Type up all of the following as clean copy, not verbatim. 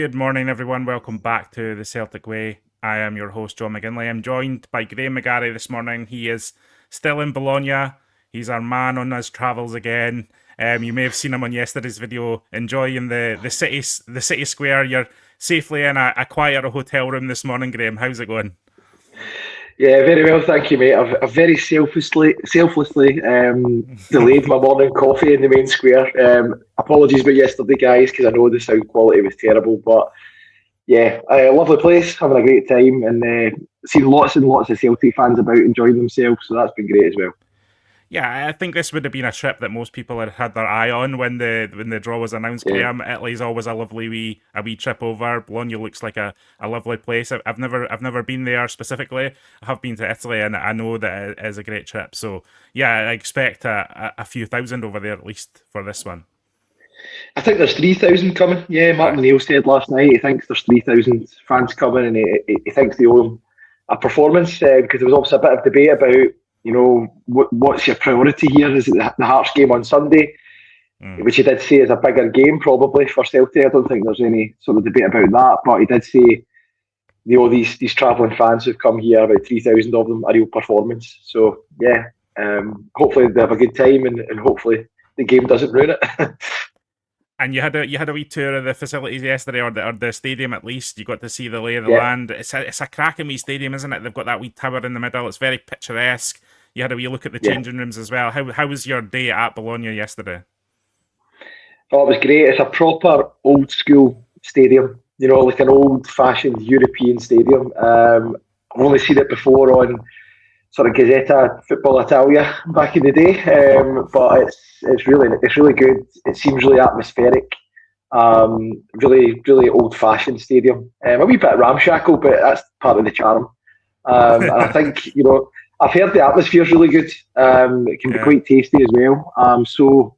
Good morning, everyone. Welcome back to the Celtic Way. I am your host, John McGinley. I'm joined by Graeme McGarry this morning. He is still in Bologna. He's our man on his travels again. You may have seen him on yesterday's video, enjoying the city square. You're safely in a quieter hotel room this morning, Graeme. How's it going? Yeah, very well, thank you, mate. I've very selflessly delayed my morning coffee in the main square. Apologies about yesterday, guys, because I know the sound quality was terrible. But yeah, lovely place, having a great time, and seen lots and lots of Celtic fans about enjoying themselves. So that's been great as well. Yeah, I think this would have been a trip that most people had had their eye on when the draw was announced. Yeah. Graeme, Italy's always a lovely wee trip over. Bologna looks like a lovely place. I've never been there specifically. I have been to Italy, and I know that it is a great trip. So yeah, I expect a few thousand over there at least for this one. I think there's 3,000 coming. Yeah, Martin Right. O'Neill said last night he thinks there's 3,000 fans coming, and he thinks they owe him a performance because there was also a bit of debate about, what's your priority here? Is it the Hearts game on Sunday, Mm. which he did say is a bigger game probably for Celtic. I don't think there's any sort of debate about that, but he did say, these travelling fans who've come here, about 3,000 of them, a real performance. So yeah, hopefully they have a good time, and hopefully the game doesn't ruin it. And you had a wee tour of the facilities yesterday, or the stadium at least. You got to see the lay of the Yeah. land. It's a cracking wee stadium, isn't it? They've got that wee tower in the middle. It's very picturesque. You had a wee look at the Yeah. changing rooms as well. How was your day at Bologna yesterday? Oh, it was great. It's a proper old school stadium, like an old fashioned European stadium. I've only seen it before on sort of Gazzetta Football Italia back in the day, but it's really good. It seems really atmospheric. Really really old fashioned stadium. A wee bit ramshackle, but that's part of the charm. And I think I've heard the atmosphere is really good. It can be Yeah. quite tasty as well. So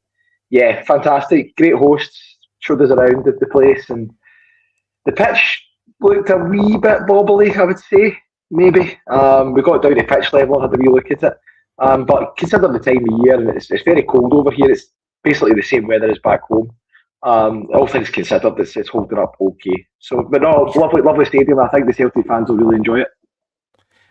yeah, fantastic. Great hosts. Showed us around the place, and the pitch looked a wee bit bobbly, I would say, maybe. We got down to pitch level and had a wee look at it. But considering the time of year, and it's very cold over here, it's basically the same weather as back home. All things considered, it's holding up okay. So, but no, lovely, lovely stadium. I think the Celtic fans will really enjoy it.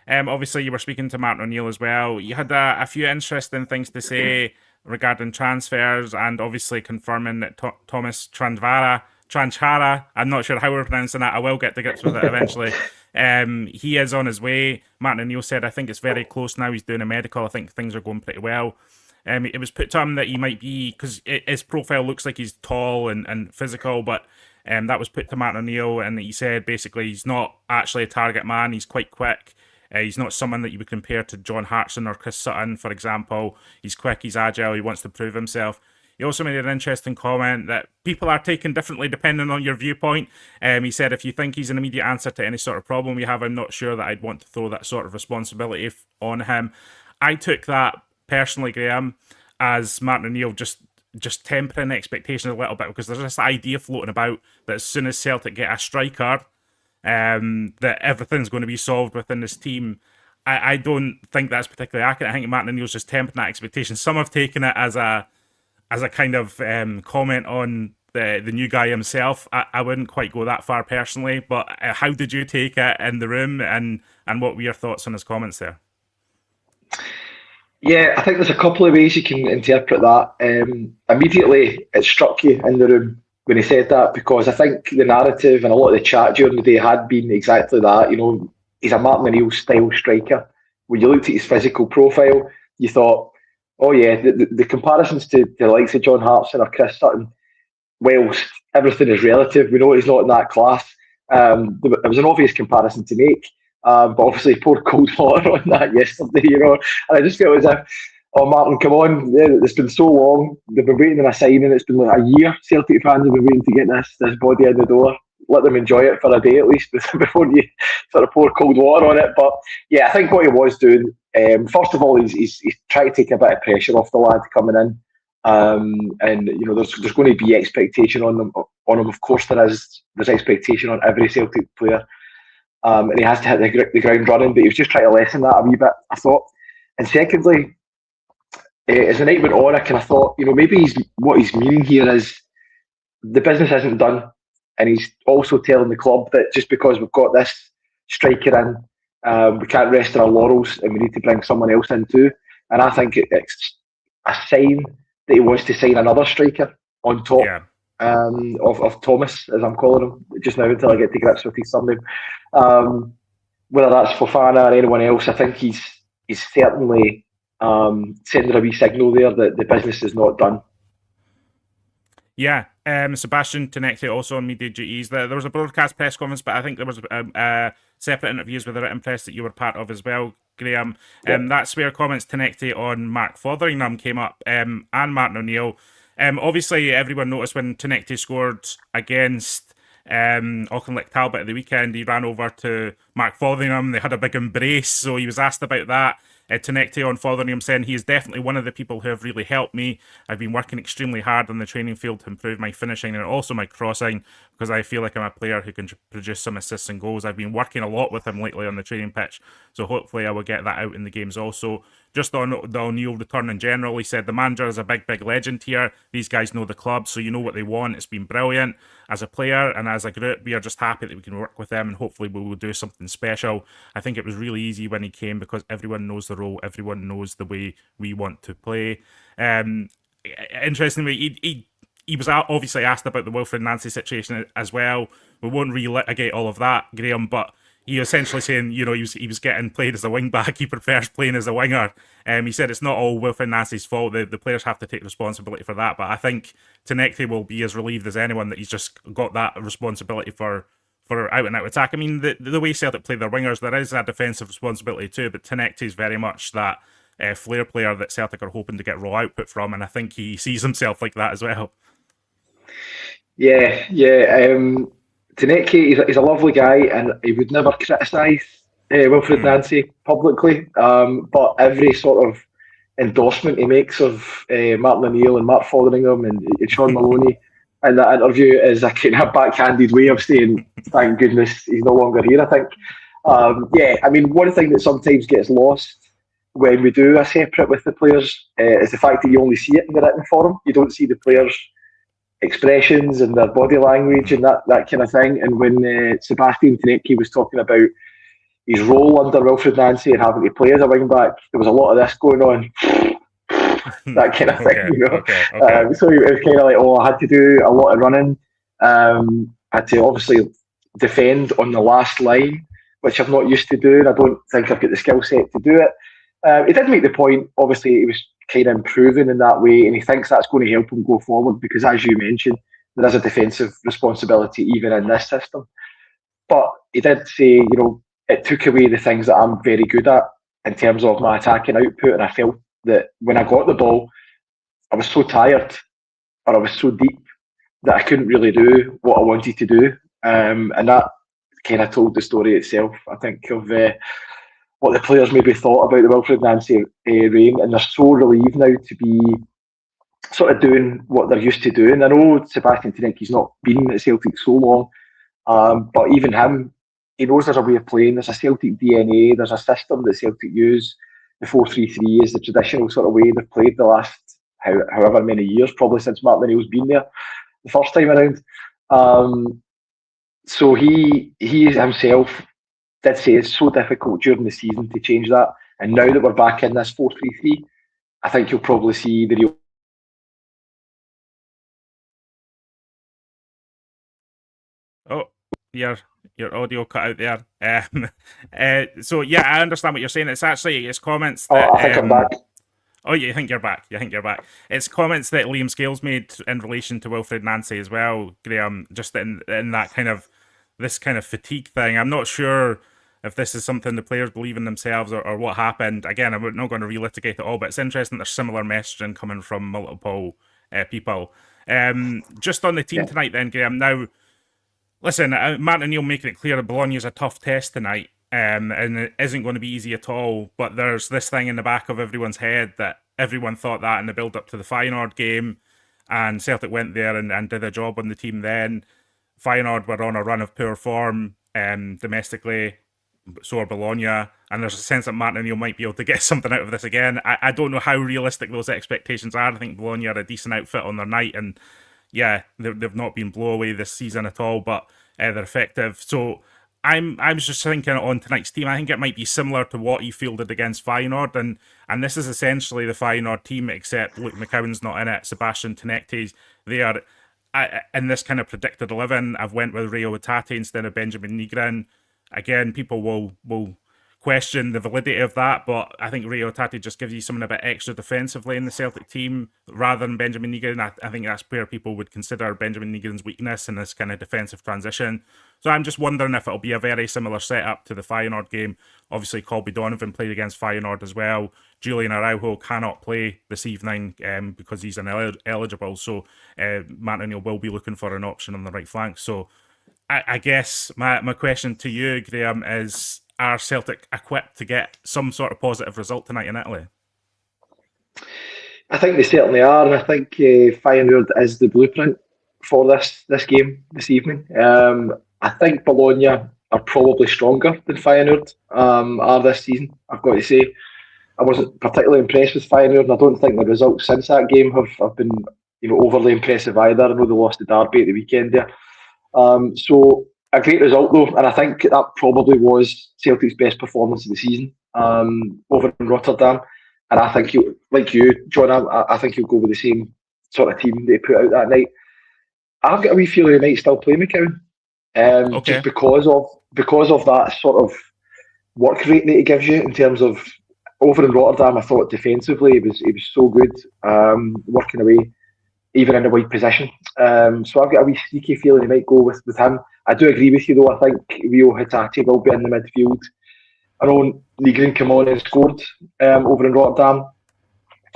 Obviously, you were speaking to Martin O'Neill as well. You had a few interesting things to say regarding transfers, and obviously confirming that Thomas Tranchara, I'm not sure how we're pronouncing that. I will get to grips with it eventually. He is on his way. Martin O'Neill said, I think it's very close now. He's doing a medical. I think things are going pretty well. It was put to him that he might be, because his profile looks like he's tall and physical, but that was put to Martin O'Neill, and he said basically he's not actually a target man. He's quite quick. He's not someone that you would compare to John Hartson or Chris Sutton, for example. He's quick, he's agile, he wants to prove himself. He also made an interesting comment that people are taken differently depending on your viewpoint. He said, if you think he's an immediate answer to any sort of problem you have, I'm not sure that I'd want to throw that sort of responsibility on him. I took that personally, Graeme, as Martin O'Neill just tempering expectations a little bit, because there's this idea floating about that as soon as Celtic get a striker, that everything's going to be solved within this team. I don't think that's particularly accurate. I think Martin O'Neill's just tempering that expectation. Some have taken it as a kind of comment on the new guy himself. I wouldn't quite go that far personally, but how did you take it in the room, and what were your thoughts on his comments there? Yeah, I think there's a couple of ways you can interpret that. Immediately, it struck you in the room when he said that, because I think the narrative and a lot of the chat during the day had been exactly that. He's a Martin O'Neill style striker. When you looked at his physical profile, you thought, oh yeah, the comparisons to the likes of John Hartson or Chris Sutton, whilst everything is relative, we know he's not in that class. It was an obvious comparison to make. But obviously poured cold water on that yesterday, and I just felt as if, oh Martin, come on, yeah, it's been so long, they've been waiting on a signing, it's been like a year, Celtic fans have been waiting to get this body in the door, let them enjoy it for a day at least before you sort of pour cold water on it. But yeah, I think what he was doing, first of all, he's trying to take a bit of pressure off the lad coming in, and there's going to be expectation on him, of course there's expectation on every Celtic player. And he has to hit the ground running, but he was just trying to lessen that a wee bit, I thought. And secondly, as the night went on, I kind of thought, maybe what he's meaning here is the business isn't done. and he's also telling the club that just because we've got this striker in, we can't rest on our laurels and we need to bring someone else in too. And I think it's a sign that he wants to sign another striker on top of Thomas, as I'm calling him, just now until I get to grips with his surname. Whether that's Fofana or anyone else, I think he's certainly sending a wee signal there that the business is not done. Yeah, Sebastian Tenecti also on media duties. There was a broadcast press conference, but I think there was separate interviews with the written press that you were part of as well, Graeme. That's where comments Tenecti on Mark Fotheringham came up, and Martin O'Neill. Obviously, everyone noticed when Tenecti scored against Auchinleck Talbot at the weekend, he ran over to Mark Fotheringham. They had a big embrace, so he was asked about that. Tenecti on Fotheringham saying he is definitely one of the people who have really helped me. I've been working extremely hard on the training field to improve my finishing and also my crossing, because I feel like I'm a player who can produce some assists and goals. I've been working a lot with him lately on the training pitch, so hopefully I will get that out in the games also. Just on the O'Neill return in general, he said the manager is a big legend here. These guys know the club, so you know what they want. It's been brilliant. As a player and as a group, we are just happy that we can work with them, and hopefully we will do something special. I think it was really easy when he came because everyone knows the role, everyone knows the way we want to play. Interestingly, he was obviously asked about the Wilfred Nancy situation as well. We won't relitigate all of that, Graeme, but he essentially saying, he was getting played as a wing back. He prefers playing as a winger. He said it's not all Wilfred Nancy's fault. The players have to take responsibility for that. But I think Tenecti will be as relieved as anyone that he's just got that responsibility for out and out attack. I mean, the way Celtic play their wingers, there is a defensive responsibility too. But Tenecti is very much that flair player that Celtic are hoping to get raw output from, and I think he sees himself like that as well. Yeah. Tenecti, he's a lovely guy, and he would never criticise Wilfred Nancy publicly. But every sort of endorsement he makes of Martin O'Neill and Mark Fotheringham and Sean Maloney in that interview is a kind of backhanded way of saying, thank goodness he's no longer here, I think. I mean, one thing that sometimes gets lost when we do a separate with the players is the fact that you only see it in the written form. You don't see the players' expressions and their body language and that kind of thing. And when Sebastian Tenecti was talking about his role under Wilfred Nancy and having to play as a wing back, there was a lot of this going on. That kind of thing, Okay. So it was kind of like, I had to do a lot of running. I had to obviously defend on the last line, which I'm not used to doing. I don't think I've got the skill set to do it. He did make the point, obviously, he was kind of improving in that way, and he thinks that's going to help him go forward because, as you mentioned, there is a defensive responsibility even in this system. But he did say, it took away the things that I'm very good at in terms of my attacking output, and I felt that when I got the ball, I was so tired or I was so deep that I couldn't really do what I wanted to do, and that kind of told the story itself, I think, of what the players maybe thought about the Wilfred Nancy reign, and they're so relieved now to be sort of doing what they're used to doing. I know Sebastian Tenecti's not been at Celtic so long, but even him, he knows there's a way of playing, there's a Celtic DNA, there's a system that Celtic use. The 4-3-3 is the traditional sort of way they've played the last however many years, probably since Martin O'Neill's been there the first time around. So he himself did say it's so difficult during the season to change that. And now that we're back in this 4-3-3, I think you'll probably see the real. Oh, your audio cut out there. So yeah, I understand what you're saying. It's comments that. I think I'm back. Oh, you think you're back? It's comments that Liam Scales made in relation to Wilfred Nancy as well, Graeme. Just in that kind of this kind of fatigue thing. I'm not sure if this is something the players believe in themselves or what happened. Again, I'm not going to relitigate it all, but it's interesting there's similar messaging coming from multiple people. Just on the team tonight then, Graeme. Now, listen, Martin O'Neill making it clear that Bologna is a tough test tonight, and it isn't going to be easy at all, but there's this thing in the back of everyone's head that everyone thought that in the build-up to the Feyenoord game, and Celtic went there and did a job on the team then. Feyenoord were on a run of poor form domestically, so are Bologna, and there's a sense that Martin O'Neill might be able to get something out of this again. I don't know how realistic those expectations are. I think Bologna are a decent outfit on their night, and they've not been blow away this season at all, but they're effective. So I was just thinking on tonight's team. I think it might be similar to what he fielded against Feyenoord, and this is essentially the Feyenoord team, except Luke McCowan's not in it. Sebastian Tenecte's there. In this kind of predicted 11, I've went with Rio Hatate instead of Benjamin Nigrin. Again, people will question the validity of that, but I think Rio Hatate just gives you something a bit extra defensively in the Celtic team rather than Benjamin Nigrin. I think that's where people would consider Benjamin Nigrin's weakness in this kind of defensive transition. So I'm just wondering if it'll be a very similar setup to the Feyenoord game. Obviously, Colby Donovan played against Feyenoord as well. Julian Araujo cannot play this evening because he's ineligible. So Matt O'Neill will be looking for an option on the right flank. So I guess my question to you, Graeme, is: are Celtic equipped to get some sort of positive result tonight in Italy? I think they certainly are, and I think Feyenoord is the blueprint for this game this evening. I think Bologna are probably stronger than Feyenoord are this season, I've got to say. I wasn't particularly impressed with Feyenoord, and I don't think the results since that game have been overly impressive either. I know they lost to Derby at the weekend there. So a great result though, and I think that probably was Celtic's best performance of the season over in Rotterdam. And I think like you, John, I think he'll go with the same sort of team they put out that night. I've got a wee feeling he might still play McCowan, just because of that sort of work rate that he gives you in terms of over in Rotterdam. I thought defensively he was so good, working away even in a wide position. So I've got a wee sneaky feeling he might go with him. I do agree with you though. I think Rio Hatate will be in the midfield. I know Nigrin came on and scored over in Rotterdam.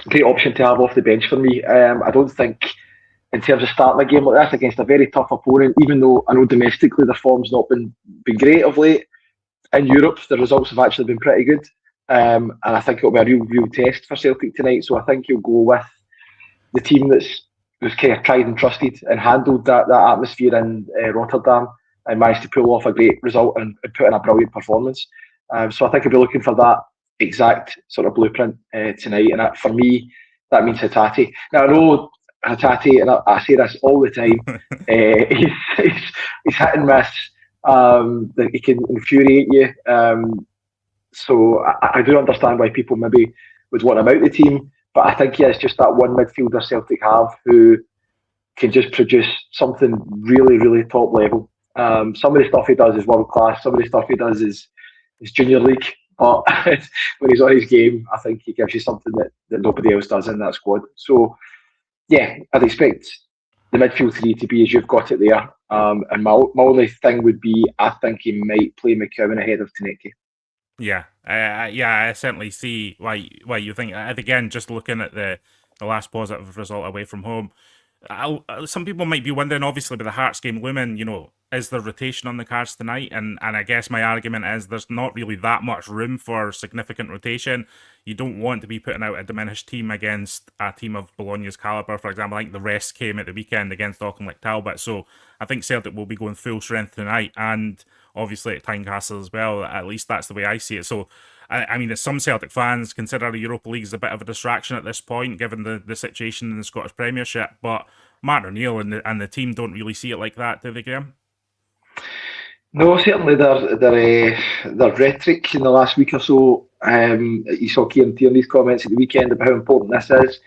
Great option to have off the bench for me. I don't think, in terms of starting a game like this against a very tough opponent, even though I know domestically their form's not been great of late, in Europe the results have actually been pretty good. And I think it'll be a real test for Celtic tonight. So I think he'll go with the team that's kind of tried and trusted and handled that atmosphere in Rotterdam and managed to pull off a great result and put in a brilliant performance. So I think I'll be looking for that exact sort of blueprint tonight. And for me, that means Hatate. Now, I know Hatate, and I say this all the time, he's hit and miss. That he can infuriate you. So I do understand why people maybe would want him out the team. But I think it's just that one midfielder Celtic have who can just produce something really, really top level. Some of the stuff he does is world class. Some of the stuff he does is junior league. But when he's on his game, I think he gives you something that nobody else does in that squad. So, yeah, I'd expect the midfield three to be as you've got it there. And my only thing would be, I think he might play McCowan ahead of Tenecte. Yeah, I certainly see why you think. Again, just looking at the last positive result away from home, some people might be wondering, obviously, with the Hearts game looming, is there rotation on the cards tonight? And I guess my argument is there's not really that much room for significant rotation. You don't want to be putting out a diminished team against a team of Bologna's calibre. For example, I think the rest came at the weekend against Auchinleck Talbot. So I think Celtic will be going full strength tonight, and obviously at Tynecastle as well. At least that's the way I see it. So, I mean, as some Celtic fans consider the Europa League as a bit of a distraction at this point, given the situation in the Scottish Premiership. But Matt O'Neill and the team don't really see it like that, do they, Graeme? No, certainly their rhetoric in the last week or so. You saw Kieran Tierney's comments at the weekend about how important this is.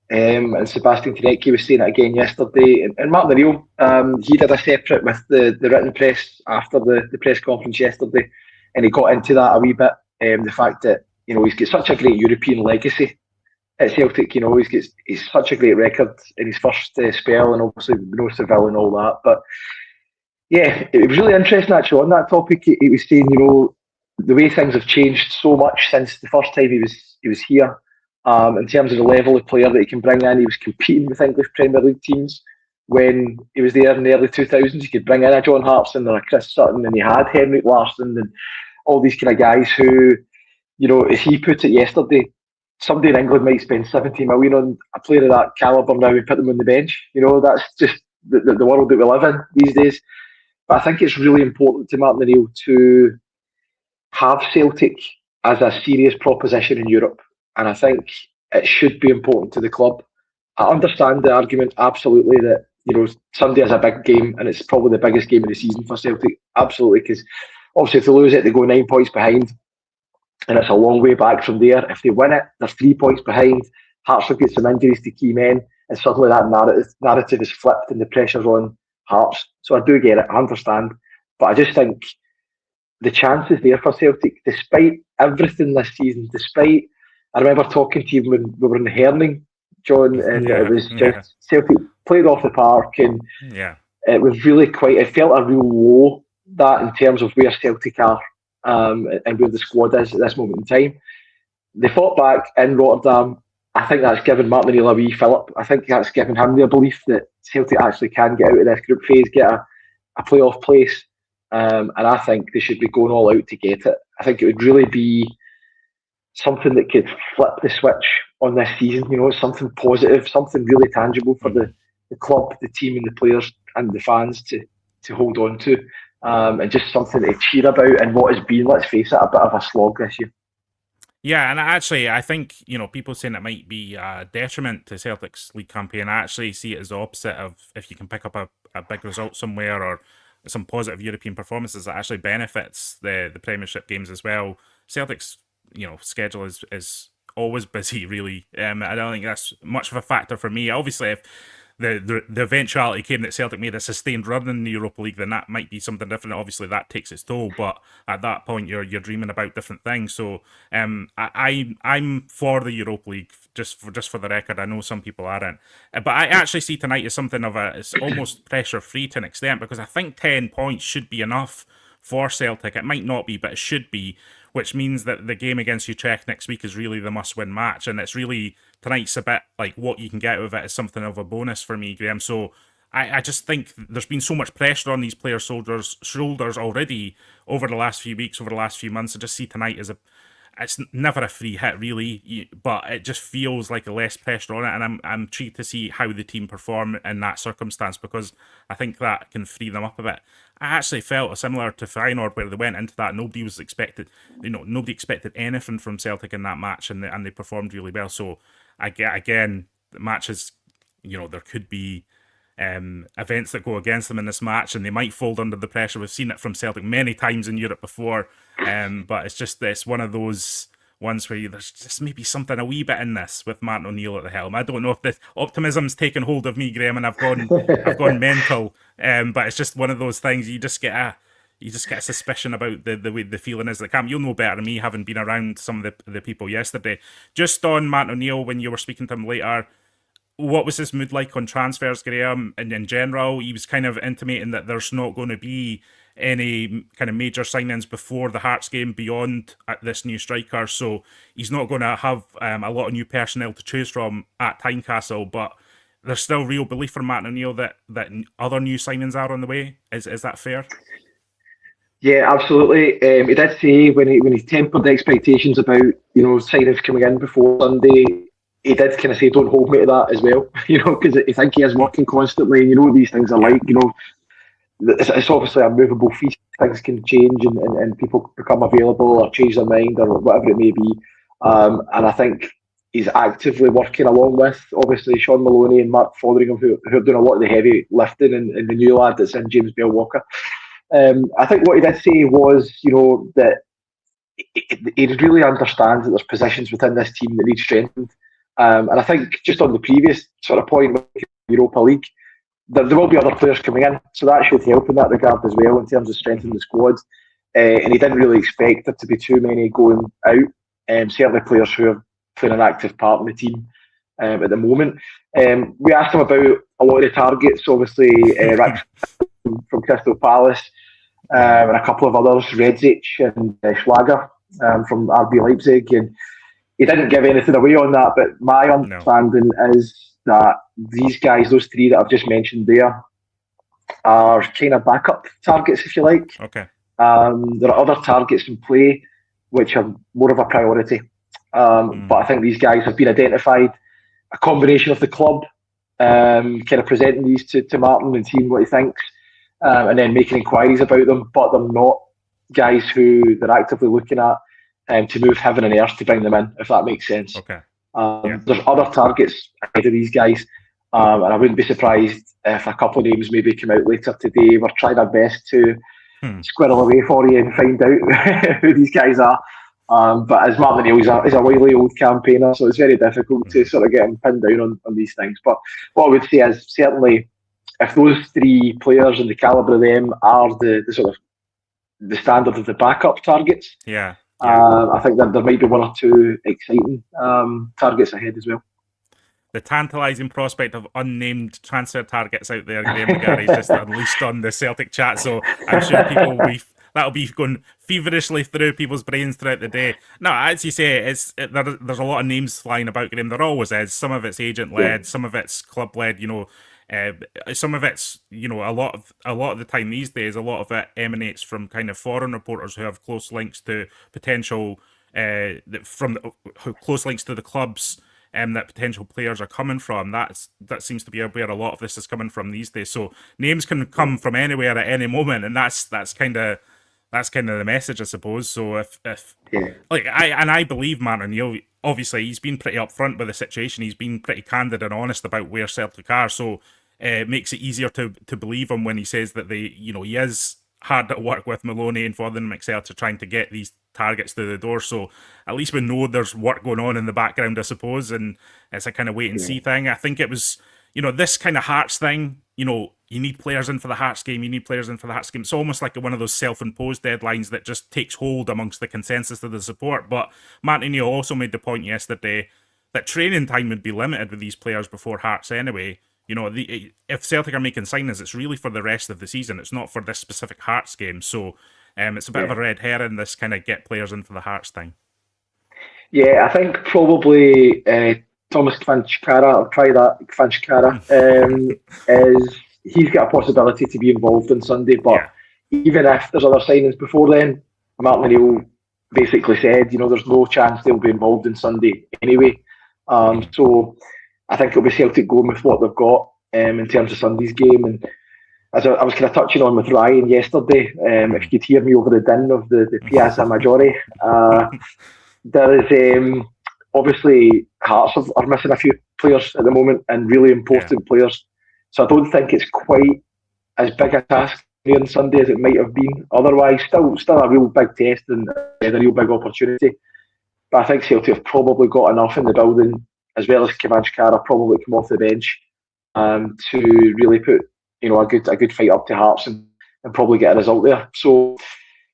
And Sebastian Tenecte was saying it again yesterday. And Martin O'Neill, he did a separate with the written press after the press conference yesterday, and he got into that a wee bit. The fact that he's got such a great European legacy at Celtic. He's such a great record in his first spell, and obviously Seville and all that. But yeah, it was really interesting actually on that topic. He was saying the way things have changed so much since the first time he was here. In terms of the level of player that he can bring in, he was competing with English Premier League teams when he was there in the early 2000s. He could bring in a John Hartson or a Chris Sutton, and he had Henrik Larsson and all these kind of guys who, as he put it yesterday, somebody in England might spend 70 million on a player of that calibre now and put them on the bench. That's just the world that we live in these days. But I think it's really important to Martin O'Neill to have Celtic as a serious proposition in Europe. And I think it should be important to the club. I understand the argument absolutely that Sunday is a big game, and it's probably the biggest game of the season for Celtic. Absolutely, because obviously if they lose it, they go 9 points behind, and it's a long way back from there. If they win it, they're 3 points behind. Hearts will get some injuries to key men, and suddenly that narrative is flipped, and the pressure's on Hearts. So I do get it, I understand, but I just think the chance is there for Celtic, despite everything this season. I remember talking to you when we were in Herning, John, and it was just Celtic played off the park, and it was really it felt a real low that in terms of where Celtic are and where the squad is at this moment in time. They fought back in Rotterdam. I think that's given Martin O'Neill a wee fillip. I think that's given him the belief that Celtic actually can get out of this group phase, get a playoff place. And I think they should be going all out to get it. I think it would really be something that could flip the switch on this season, something positive, something really tangible for the club, the team and the players and the fans to hold on to, and just something to cheer about in what has been, let's face it, a bit of a slog this year. Yeah, and actually, I think, people saying it might be a detriment to Celtic's league campaign. I actually see it as the opposite of if you can pick up a big result somewhere or some positive European performances that actually benefits the Premiership games as well. Celtic's schedule is always busy, really. I don't think that's much of a factor for me. Obviously, if the eventuality came that Celtic made a sustained run in the Europa League, then that might be something different. Obviously, that takes its toll, but at that point, you're dreaming about different things. So, I'm for the Europa League. Just for the record, I know some people aren't, but I actually see tonight as something of it's almost pressure free to an extent, because I think 10 points should be enough for Celtic. It might not be, but it should be, which means that the game against Utrecht next week is really the must-win match, and it's really, tonight's a bit like what you can get out of it is something of a bonus for me, Graeme. So I just think there's been so much pressure on these players' shoulders already over the last few weeks, over the last few months. I just see tonight as it's never a free hit, really, but it just feels like a less pressure on it, and I'm intrigued to see how the team perform in that circumstance, because I think that can free them up a bit. I actually felt similar to Feyenoord, where they went into that, nobody expected anything from Celtic in that match, and they performed really well. So again, the matches, there could be events that go against them in this match, and they might fold under the pressure. We've seen it from Celtic many times in Europe before, but it's one of those ones where there's just maybe something a wee bit in this with Martin O'Neill at the helm. I don't know if the optimism's taken hold of me, Graeme, and I've gone mental, but it's just one of those things. You just get a suspicion about the way the feeling is at the camp. You'll know better than me, having been around some of the people yesterday. Just on Martin O'Neill, when you were speaking to him later, what was his mood like on transfers, Graeme? And in general, he was kind of intimating that there's not going to be any kind of major signings before the Hearts game beyond this new striker. So he's not going to have a lot of new personnel to choose from at Tynecastle, but there's still real belief from Martin O'Neill that other new signings are on the way. Is that fair? Yeah, absolutely. He did say when he tempered the expectations about signings coming in before Sunday, he did kind of say, don't hold me to that as well, because I think he is working constantly, and what these things are like, it's obviously a movable feast. Things can change and people become available or change their mind or whatever it may be. And I think he's actively working along with, obviously, Sean Maloney and Mark Fotheringham, who are doing a lot of the heavy lifting, and the new lad that's in, James Bell-Walker. I think what he did say was, that he really understands that there's positions within this team that need strengthened. And I think just on the previous sort of point with the Europa League, there will be other players coming in, so that should help in that regard as well in terms of strengthening the squad. And he didn't really expect there to be too many going out. Certainly players who are playing an active part in the team at the moment. We asked him about a lot of the targets, obviously Rick from Crystal Palace, and a couple of others, Redzic and Schlager from RB Leipzig, and he didn't give anything away on that, but my understanding is that these guys, those three that I've just mentioned there, are kind of backup targets, if you like. Okay. There are other targets in play which are more of a priority. But I think these guys have been identified, a combination of the club kind of presenting these to Martin and seeing what he thinks, and then making inquiries about them, but they're not guys who they're actively looking at to move heaven and earth to bring them in, if that makes sense. Okay. There's other targets ahead of these guys, And I wouldn't be surprised if a couple of names maybe come out later today. We're trying our best to squirrel away for you and find out who these guys are. But as Martin O'Neill is a wily old campaigner, so it's very difficult to sort of get him pinned down on these things. But what I would say is certainly if those three players and the calibre of them are the sort of the standard of the backup targets, I think that there might be one or two exciting targets ahead as well. The tantalising prospect of unnamed transfer targets out there, Graeme McGarry, is just unleashed on the Celtic chat. So I'm sure people that'll be going feverishly through people's brains throughout the day. No, as you say, there's a lot of names flying about, Graeme. There always is. Some of it's agent led, some of it's club led. Some of it's a lot of the time these days, a lot of it emanates from kind of foreign reporters who have close links to potential close links to the clubs. That potential players are coming from. That seems to be where a lot of this is coming from these days. So names can come from anywhere at any moment, and that's kind of the message, I suppose. So if I believe Martin O'Neill, obviously he's been pretty upfront with the situation. He's been pretty candid and honest about where Celtic are. So it makes it easier to believe him when he says that he is hard at work with Maloney and Forden and McSelter trying to get these targets through the door. So at least we know there's work going on in the background, I suppose, and it's a kind of wait and see thing. I think it was, this kind of Hearts thing, you need players in for the Hearts game, It's almost like one of those self-imposed deadlines that just takes hold amongst the consensus of the support. But Martin O'Neill also made the point yesterday that training time would be limited with these players before Hearts anyway. If Celtic are making signings, it's really for the rest of the season. It's not for this specific Hearts game. So it's a bit of a red herring, this kind of get players in for the Hearts thing. Yeah, I think probably Thomas Cvancara, I'll try that, Cvancara, he's got a possibility to be involved on Sunday. But even if there's other signings before then, Martin O'Neill basically said, there's no chance they'll be involved on Sunday anyway. So I think it'll be Celtic going with what they've got in terms of Sunday's game. And as I was kind of touching on with Ryan yesterday, if you could hear me over the din of the Piazza Maggiore, there is obviously Hearts are missing a few players at the moment, and really important players. So I don't think it's quite as big a task on Sunday as it might have been otherwise. Still a real big test and a real big opportunity. But I think Celtic have probably got enough in the building, as well as Cvancara probably come off the bench, to really put a good fight up to Hearts and probably get a result there. So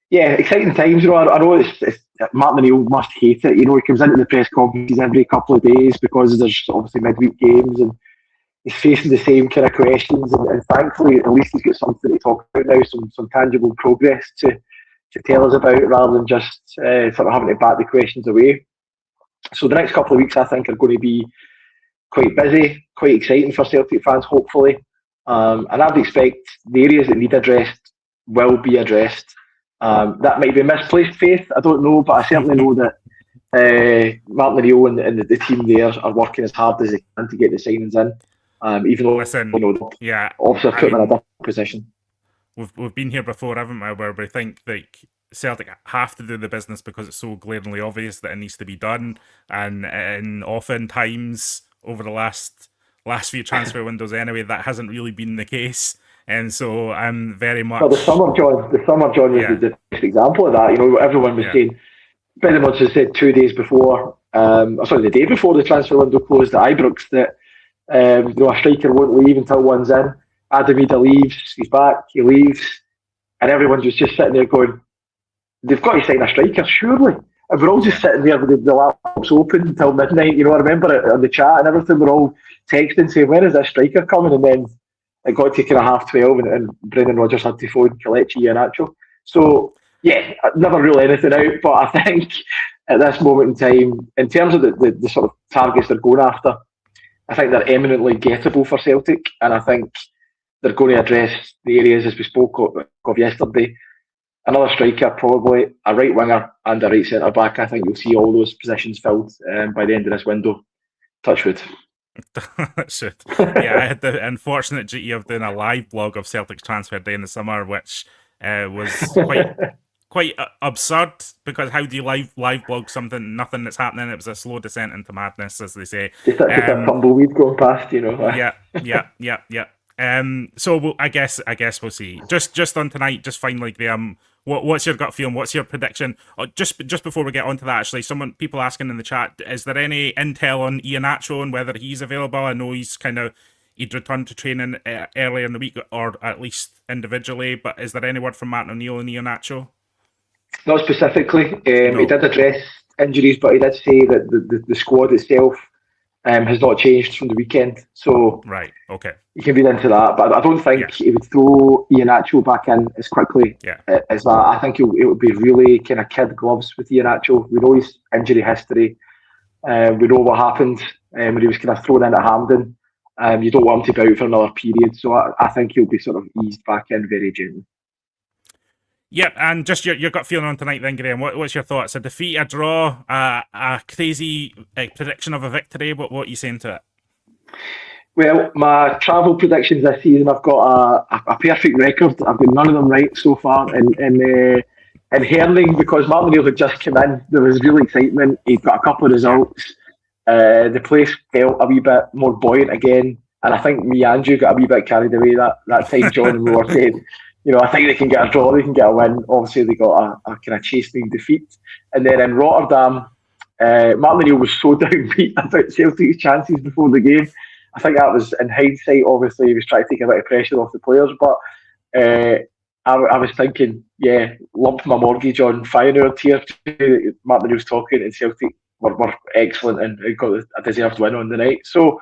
yeah, exciting times. I know it's Martin O'Neill must hate it. He comes into the press conferences every couple of days because there's obviously midweek games and he's facing the same kind of questions. And thankfully, at least he's got something to talk about now, some tangible progress to tell us about, rather than just sort of having to bat the questions away. So the next couple of weeks, I think, are going to be quite busy, quite exciting for Celtic fans, hopefully. And I'd expect the areas that need addressed will be addressed. That might be misplaced faith, I don't know, but I certainly know that Martin O'Neill and the team there are working as hard as they can to get the signings in. Even though obviously put them in a different position. We've been here before, haven't we, where we think Celtic have to do the business because it's so glaringly obvious that it needs to be done, and oftentimes over the last few transfer windows anyway, that hasn't really been the case. And so I'm very much... Well, the summer, John was the best example of that. Everyone was saying, pretty much has said 2 days before, the day before the transfer window closed at Ibrox, that a striker won't leave until one's in. Adam Ida leaves, he's back, he leaves, and everyone was just sitting there going, they've got to sign a striker, surely. And we're all just sitting there with the laptops open until midnight. I remember it on the chat and everything, we're all texting saying, when is that striker coming? And then it got to kind of 12:30 and Brendan Rodgers had to phone Kelechi Iheanacho. So, yeah, I never rule anything out, but I think at this moment in time, in terms of the sort of targets they're going after, I think they're eminently gettable for Celtic, and I think they're going to address the areas as we spoke of yesterday. Another striker, probably a right winger and a right centre back. I think you'll see all those positions filled by the end of this window. Touch wood. Should. Yeah, I had the unfortunate duty of doing a live blog of Celtic's transfer day in the summer, which was quite absurd, because how do you live blog something, nothing that's happening? It was a slow descent into madness, as they say. Just a tumbleweed going past, you know. Yeah. So I guess we'll see. Just on tonight, just finally, Graham, what's your gut feeling? What's your prediction? Just before we get onto that, actually, people asking in the chat, is there any intel on Iheanacho and whether he's available? I know he'd returned to training earlier in the week, or at least individually, but is there any word from Martin O'Neill and Iheanacho? Not specifically. No. He did address injuries, but he did say that the squad itself has not changed from the weekend. So right, okay, you can read into that. But I don't think he would throw Iheanacho back in as quickly as that. I think it would be really kind of kid gloves with Iheanacho. We know his injury history. We know what happened when he was kind of thrown in at Hampden. You don't want him to be out for another period. So I think he'll be sort of eased back in very gently. Yep, and just your gut feeling on tonight then, Graham. What's your thoughts? A defeat, a draw, a crazy prediction of a victory? What are you saying to it? Well, my travel predictions this season, I've got a perfect record. I've got none of them right so far. In Hurling, because Martin O'Neill had just come in, there was real excitement. He'd got a couple of results. The place felt a wee bit more buoyant again. And I think me and Andrew got a wee bit carried away that time, John, and we were saying, you know, I think they can get a draw, they can get a win. Obviously, they got a kind of chastening defeat. And then in Rotterdam, Martin O'Neill was so downbeat about Celtic's chances before the game. I think that was, in hindsight, obviously, he was trying to take a bit of pressure off the players. But I was thinking, lumped my mortgage on Feyenoord here. Martin O'Neill's talking, and Celtic were excellent and got a deserved win on the night. So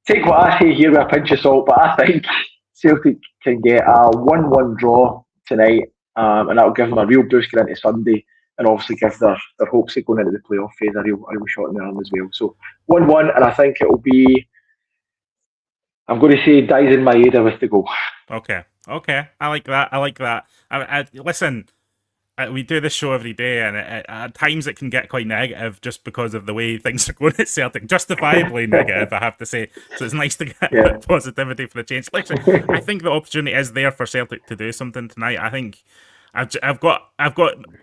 take what I say here with a pinch of salt, but I think Celtic can get a 1-1 draw tonight, and that'll give them a real boost going into Sunday, and obviously give their hopes of going into the playoff phase a real shot in the arm as well. So 1-1, and I think it'll be, I'm going to say, Dyson Maeda with the goal. Okay, I like that. Listen, we do this show every day, and at times it can get quite negative just because of the way things are going at Celtic. Justifiably negative, I have to say. So it's nice to get a bit of positivity for the change. Listen, I think the opportunity is there for Celtic to do something tonight. I think I've got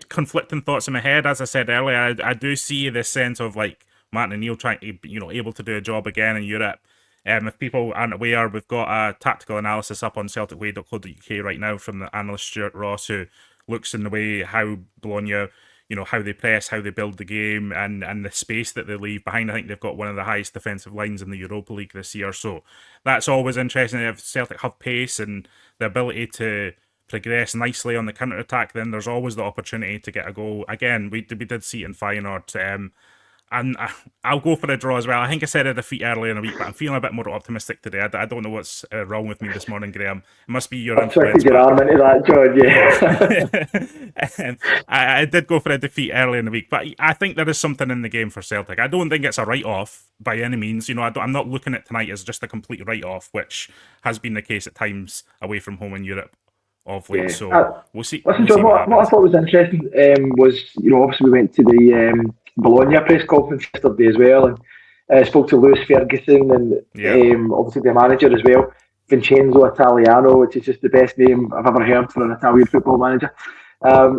conflicting thoughts in my head. As I said earlier, I do see this sense of like Martin O'Neill trying to, able to do a job again in Europe. If people aren't aware, we've got a tactical analysis up on CelticWay.co.uk right now from the analyst Stuart Ross, who looks in the way how Bologna, how they press, how they build the game, and the space that they leave behind. I think they've got one of the highest defensive lines in the Europa League this year, so that's always interesting. If Celtic have pace and the ability to progress nicely on the counter-attack, then there's always the opportunity to get a goal. Again, we did see it in Feyenoord, and I'll go for a draw as well. I think I said a defeat earlier in the week, but I'm feeling a bit more optimistic today. I don't know what's wrong with me this morning, Graham. It must be your influence. Your arm into that, John. I did go for a defeat earlier in the week, but I think there is something in the game for Celtic. I don't think it's a write-off by any means. I'm not looking at tonight as just a complete write-off, which has been the case at times away from home in Europe of late. So we'll see. Listen, John, what I thought was interesting was, obviously we went to the Bologna press conference yesterday as well, and spoke to Lewis Ferguson and obviously the manager as well, Vincenzo Italiano, which is just the best name I've ever heard for an Italian football manager.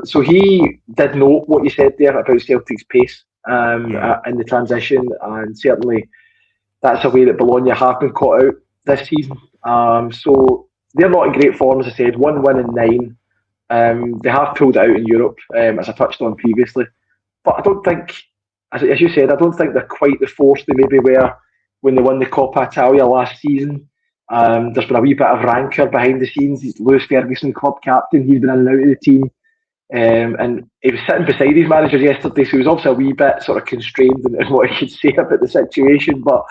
So he did note what you said there about Celtic's pace in the transition, and certainly that's a way that Bologna have been caught out this season. So they're not in great form, as I said, 1 win in 9. They have pulled it out in Europe, as I touched on previously. But I don't think, as you said, I don't think they're quite the force they maybe were when they won the Coppa Italia last season. There's been a wee bit of rancour behind the scenes. He's Lewis Ferguson, club captain. He's been in and out of the team. And he was sitting beside his manager yesterday, so he was obviously a wee bit sort of constrained in what he could say about the situation. But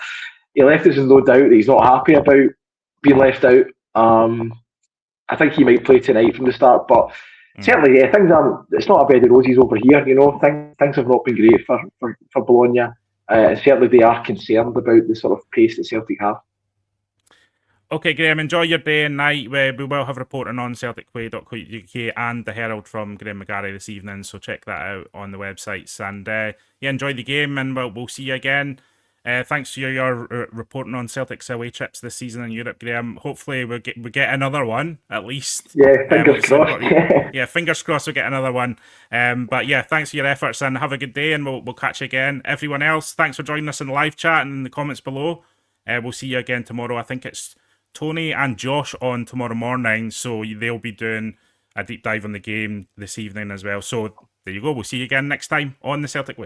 he left us in no doubt that he's not happy about being left out. I think he might play tonight from the start, but certainly, things aren't. It's not a bed of roses over here. Things have not been great for Bologna, and certainly they are concerned about the sort of pace that Celtic have. Okay, Graham, enjoy your day and night. We will have reporting on CelticWay.co.uk and the Herald from Graeme McGarry this evening, so check that out on the websites. And enjoy the game, and we'll see you again Thanks for your reporting on Celtic's away trips this season in Europe, Graeme. Hopefully we get another one at least. Yeah, fingers Obviously we've crossed. yeah, fingers crossed we get another one. But yeah, thanks for your efforts and have a good day, and we'll catch you again. Everyone else, thanks for joining us in the live chat and in the comments below. We'll see you again tomorrow. I think it's Tony and Josh on tomorrow morning, so they'll be doing a deep dive on the game this evening as well. So there you go. We'll see you again next time on the Celtic Way.